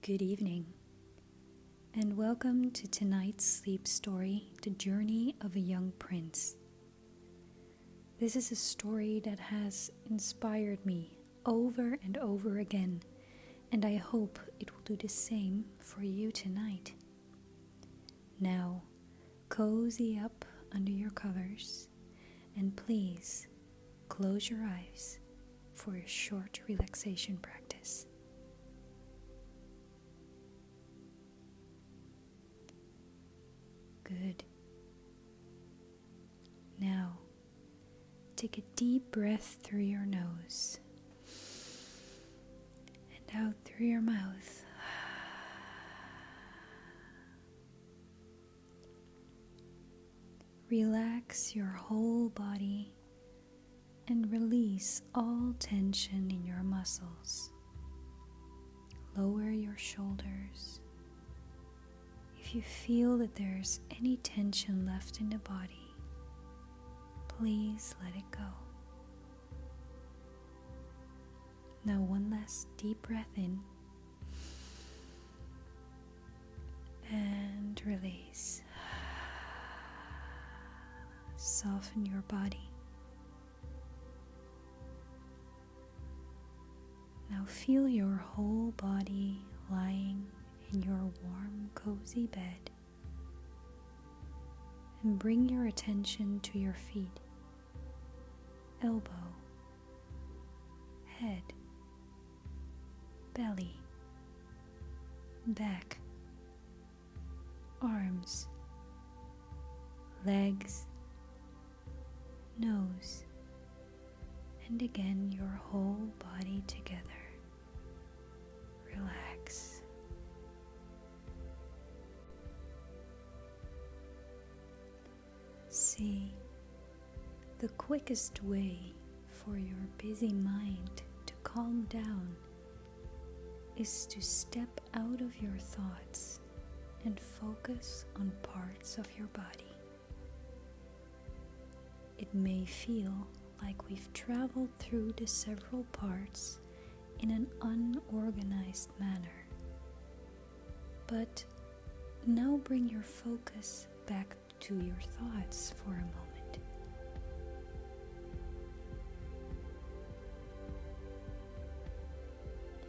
Good evening, and welcome to tonight's sleep story, The Journey of a Young Prince. This is a story that has inspired me over and over again, and I hope it will do the same for you tonight. Now, cozy up under your covers, and please close your eyes for a short relaxation practice. Good. Now, take a deep breath through your nose and out through your mouth. Relax your whole body and release all tension in your muscles. Lower your shoulders. If you feel that there's any tension left in the body, please let it go. Now one last deep breath in and release. Soften your body. Now feel your whole body lying in your warm, cozy bed, and bring your attention to your feet, elbow, head, belly, back, arms, legs, nose, and again your whole body together. Relax. See, the quickest way for your busy mind to calm down is to step out of your thoughts and focus on parts of your body. It may feel like we've traveled through the several parts in an unorganized manner, but now bring your focus back to your thoughts for a moment.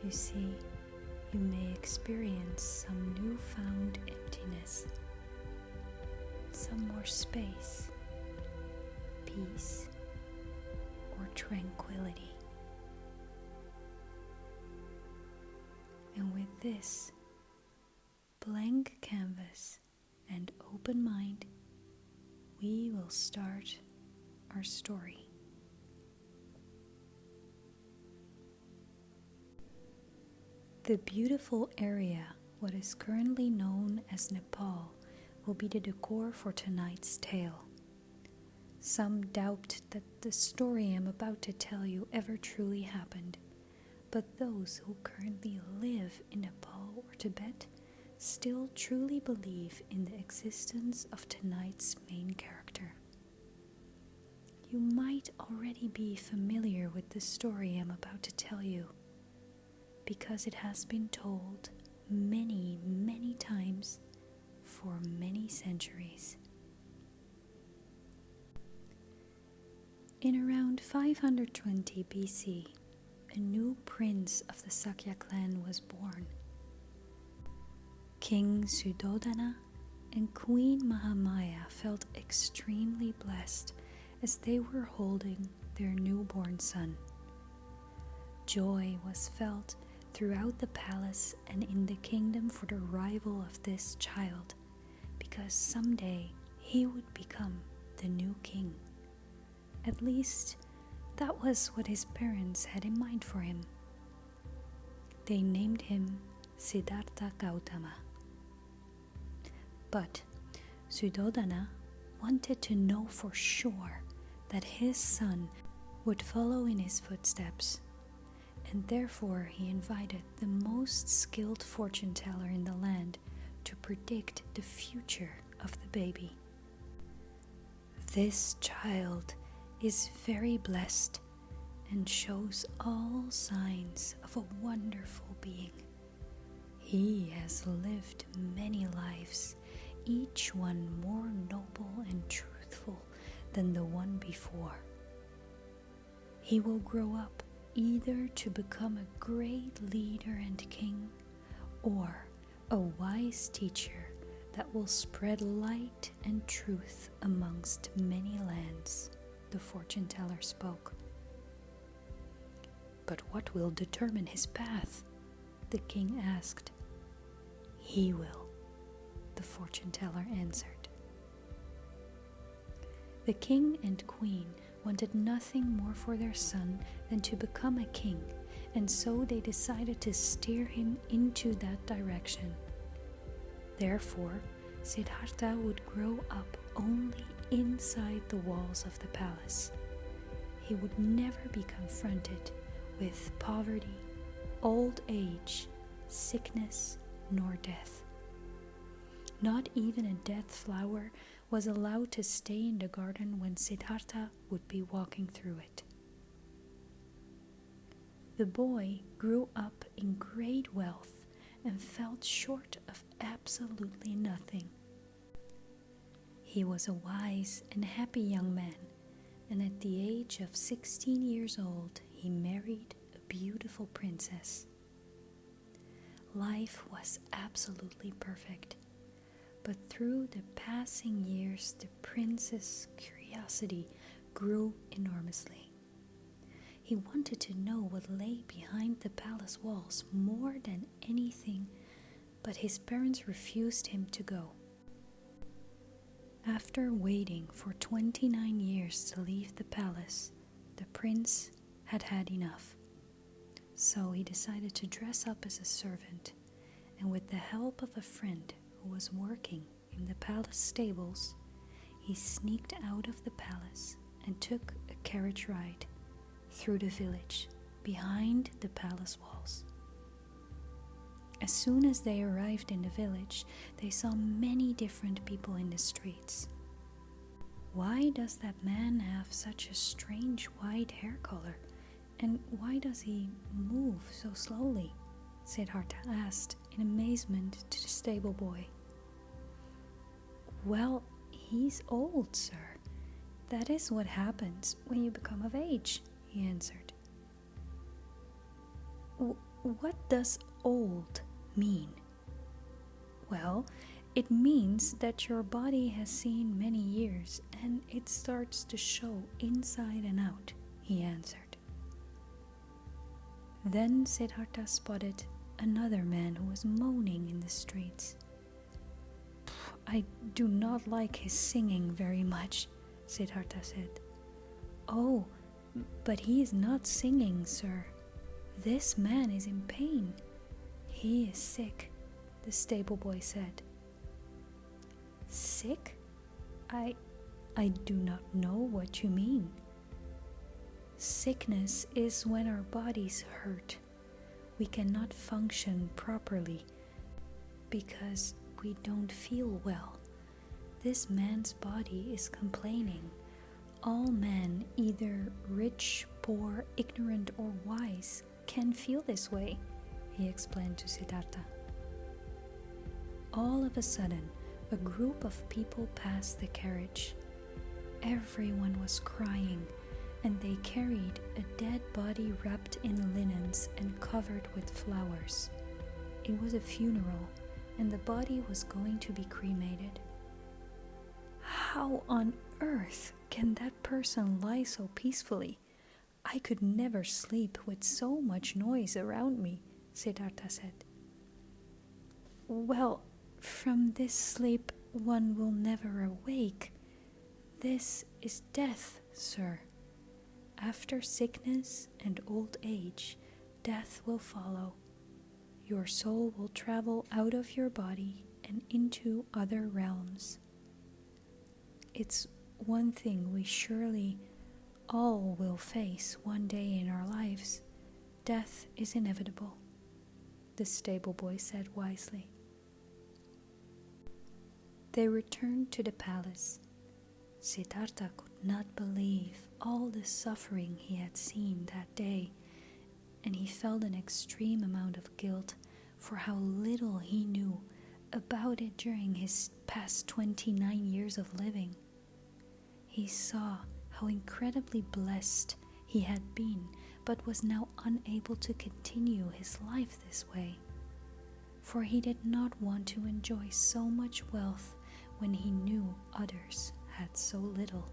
You see, you may experience some newfound emptiness, some more space, peace, or tranquility. And with this blank canvas and open mind, we will start our story. The beautiful area, what is currently known as Nepal, will be the decor for tonight's tale. Some doubt that the story I'm about to tell you ever truly happened, but those who currently live in Nepal or Tibet still truly believe in the existence of tonight's main character. You might already be familiar with the story I'm about to tell you, because it has been told many, many times for many centuries. In around 520 BC, a new prince of the Sakya clan was born. King Suddhodana and Queen Mahamaya felt extremely blessed as they were holding their newborn son. Joy was felt throughout the palace and in the kingdom for the arrival of this child, because someday he would become the new king. At least, that was what his parents had in mind for him. They named him Siddhartha Gautama. But Suddhodana wanted to know for sure that his son would follow in his footsteps, and therefore he invited the most skilled fortune teller in the land to predict the future of the baby. This child is very blessed and shows all signs of a wonderful being. He He has lived many lives, each one more noble and truthful than the one before. He will grow up either to become a great leader and king, or a wise teacher that will spread light and truth amongst many lands, the fortune teller spoke. But what will determine his path? The king asked. He will, the fortune teller answered. The king and queen wanted nothing more for their son than to become a king, and so they decided to steer him into that direction. Therefore, Siddhartha would grow up only inside the walls of the palace. He would never be confronted with poverty, old age, sickness, nor death. Not even a dead flower was allowed to stay in the garden when Siddhartha would be walking through it. The boy grew up in great wealth and felt short of absolutely nothing. He was a wise and happy young man, and at the age of 16 years old, he married a beautiful princess. Life was absolutely perfect, but through the passing years, the prince's curiosity grew enormously. He wanted to know what lay behind the palace walls more than anything, but his parents refused him to go. After waiting for 29 years to leave the palace, the prince had had enough. So he decided to dress up as a servant, and with the help of a friend who was working in the palace stables, he sneaked out of the palace and took a carriage ride through the village behind the palace walls. As soon as they arrived in the village, they saw many different people in the streets. Why does that man have such a strange white hair color? And why does he move so slowly? Siddhartha asked in amazement to the stable boy. Well, he's old, sir. That is what happens when you become of age, he answered. What does old mean? Well, it means that your body has seen many years and it starts to show inside and out, he answered. Then Siddhartha spotted another man who was moaning in the streets. I do not like his singing very much, Siddhartha said. Oh, but he is not singing, sir. This man is in pain. He is sick, the stable boy said. Sick? I do not know what you mean. Sickness is when our bodies hurt. We cannot function properly because we don't feel well. This man's body is complaining. All men, either rich, poor, ignorant, or wise, can feel this way, he explained to Siddhartha. All of a sudden, a group of people passed the carriage. Everyone was crying, and they carried a dead body wrapped in linens and covered with flowers. It was a funeral, and the body was going to be cremated. How on earth can that person lie so peacefully? I could never sleep with so much noise around me, Siddhartha said. Well, from this sleep one will never awake. This is death, sir. After sickness and old age, death will follow. Your soul will travel out of your body and into other realms. It's one thing we surely all will face one day in our lives. Death is inevitable, the stable boy said wisely. They returned to the palace. Siddhartha could not believe all the suffering he had seen that day, and he felt an extreme amount of guilt for how little he knew about it during his past 29 years of living. He saw how incredibly blessed he had been, but was now unable to continue his life this way, for he did not want to enjoy so much wealth when he knew others had so little.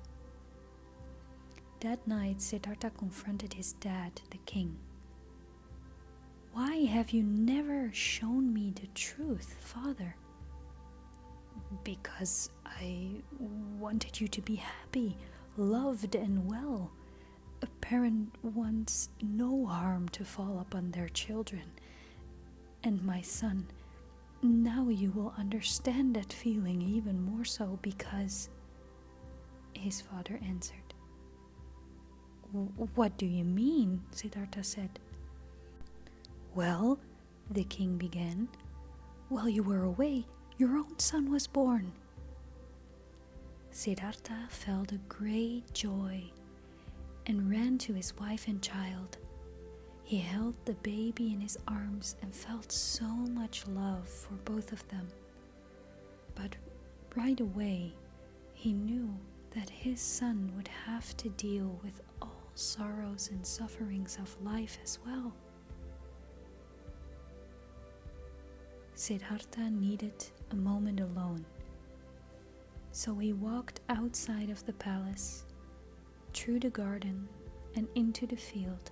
That night, Siddhartha confronted his dad, the king. "Why have you never shown me the truth, father?" "Because I wanted you to be happy, loved and well. A parent wants no harm to fall upon their children. And my son, now you will understand that feeling even more so because..." His father answered. "What do you mean?" Siddhartha said. "Well," the king began, "while you were away, your own son was born." Siddhartha felt a great joy and ran to his wife and child. He held the baby in his arms and felt so much love for both of them. But right away, he knew that his son would have to deal with all sorrows and sufferings of life as well. Siddhartha needed a moment alone, so he walked outside of the palace, through the garden and into the field.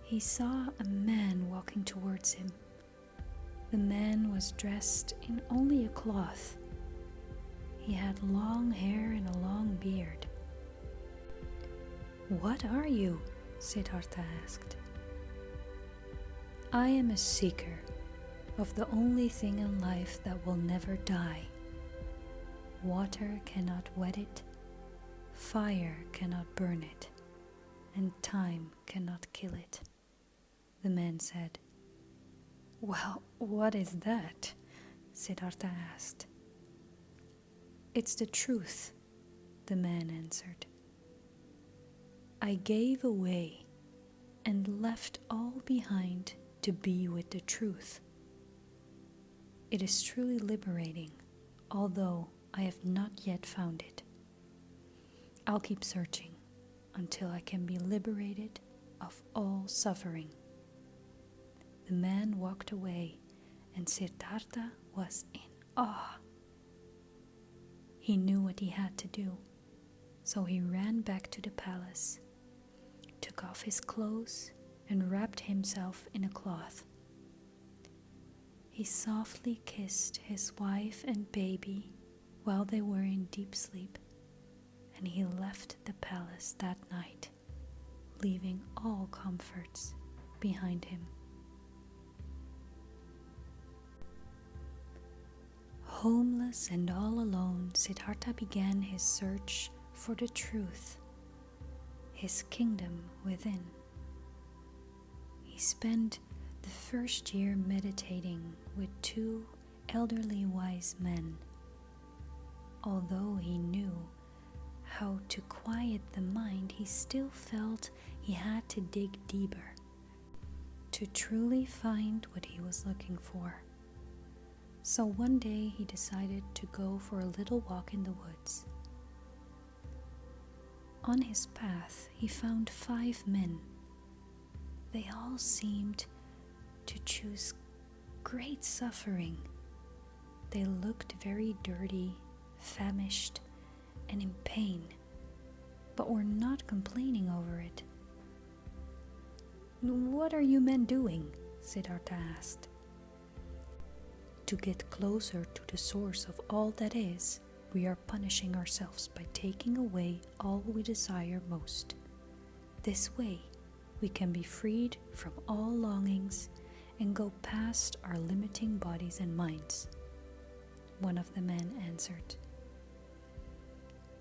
He saw a man walking towards him. The man was dressed in only a cloth. He had long hair and a long beard. "What are you?" Siddhartha asked. "I am a seeker of the only thing in life that will never die. Water cannot wet it, fire cannot burn it, and time cannot kill it," the man said. "Well, what is that?" Siddhartha asked. "It's the truth," the man answered. "I gave away and left all behind to be with the truth. It is truly liberating, although I have not yet found it. I'll keep searching until I can be liberated of all suffering." The man walked away, and Siddhartha was in awe. He knew what he had to do, so he ran back to the palace, took off his clothes, and wrapped himself in a cloth. He softly kissed his wife and baby while they were in deep sleep, and he left the palace that night, leaving all comforts behind him. Homeless and all alone, Siddhartha began his search for the truth, his kingdom within. He spent the first year meditating with 2 elderly wise men. Although he knew how to quiet the mind, he still felt he had to dig deeper to truly find what he was looking for. So one day he decided to go for a little walk in the woods. On his path, he found 5 men. They all seemed to choose great suffering. They looked very dirty, famished, and in pain, but were not complaining over it. "What are you men doing?" Siddhartha asked. "To get closer to the source of all that is, we are punishing ourselves by taking away all we desire most. This way, we can be freed from all longings and go past our limiting bodies and minds," one of the men answered.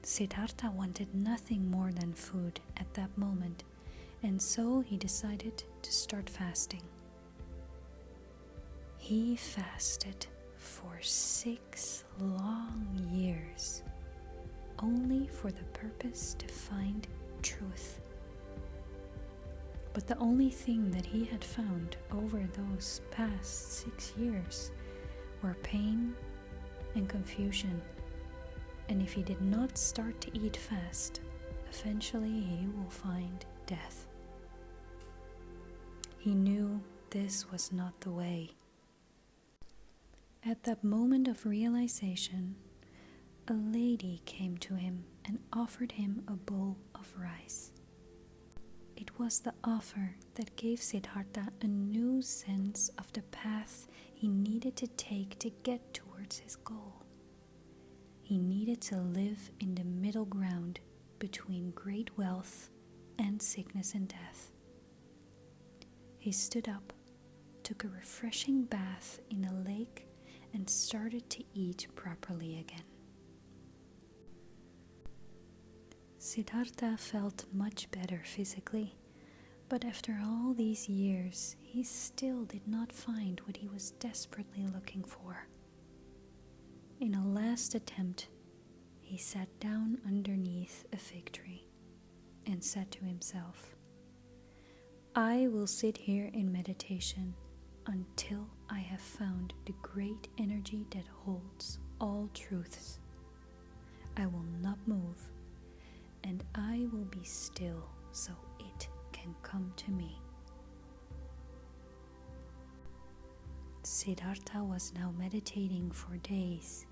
Siddhartha wanted nothing more than food at that moment, and so he decided to start fasting. He fasted for 6 long years, only for the purpose to find truth. But the only thing that he had found over those past 6 years were pain and confusion. And if he did not start to eat fast, eventually he will find death. He knew this was not the way. At that moment of realization, a lady came to him and offered him a bowl of rice. It was the offer that gave Siddhartha a new sense of the path he needed to take to get towards his goal. He needed to live in the middle ground between great wealth and sickness and death. He stood up, took a refreshing bath in a lake, and started to eat properly again. Siddhartha felt much better physically, but after all these years, he still did not find what he was desperately looking for. In a last attempt, he sat down underneath a fig tree and said to himself, "I will sit here in meditation until I have found the great energy that holds all truths. I will not move, and I will be still so it can come to me." Siddhartha was now meditating for days,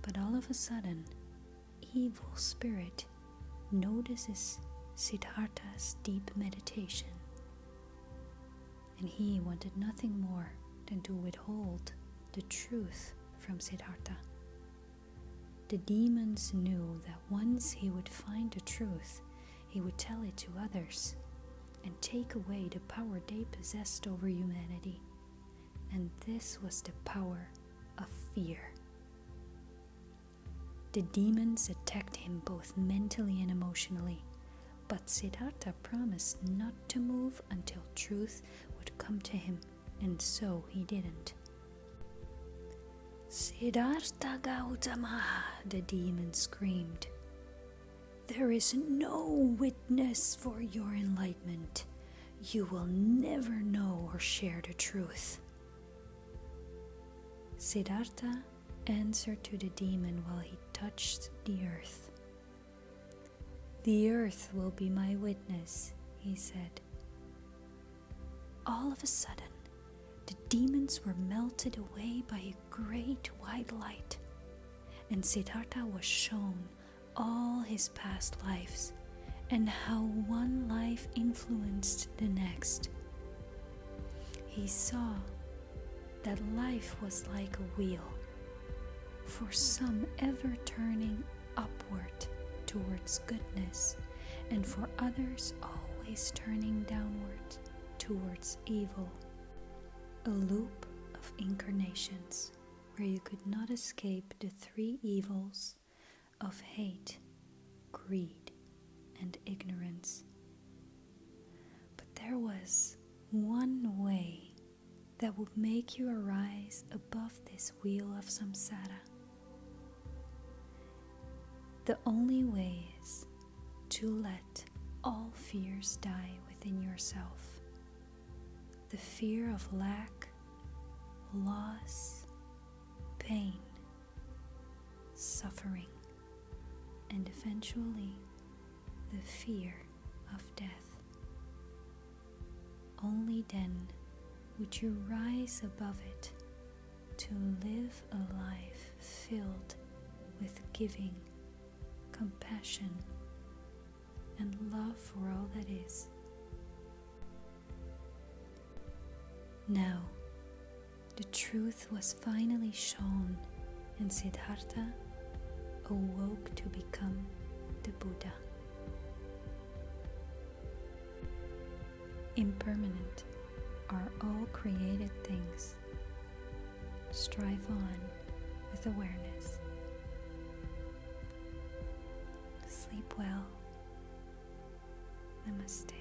but all of a sudden, evil spirit notices Siddhartha's deep meditation, and he wanted nothing more than to withhold the truth from Siddhartha. The demons knew that once he would find the truth, he would tell it to others and take away the power they possessed over humanity. And this was the power of fear. The demons attacked him both mentally and emotionally, but Siddhartha promised not to move until truth would come to him, and so he didn't. "Siddhartha Gautama," the demon screamed, "there is no witness for your enlightenment. You will never know or share the truth." Siddhartha answered to the demon while he touched the earth. "The earth will be my witness," he said. All of a sudden, the demons were melted away by a great white light, and Siddhartha was shown all his past lives and how one life influenced the next. He saw that life was like a wheel, for some ever turning upward towards goodness, and for others always turning downward towards evil. A loop of incarnations where you could not escape the three evils of hate, greed, and ignorance. But there was one way that would make you arise above this wheel of samsara. The only way is to let all fears die within yourself. The fear of lack, loss, pain, suffering, and eventually the fear of death. Only then would you rise above it to live a life filled with giving, compassion, and love for all that is. Now, the truth was finally shown, and Siddhartha awoke to become the Buddha. Impermanent are all created things. Strive on with awareness. Sleep well. Namaste.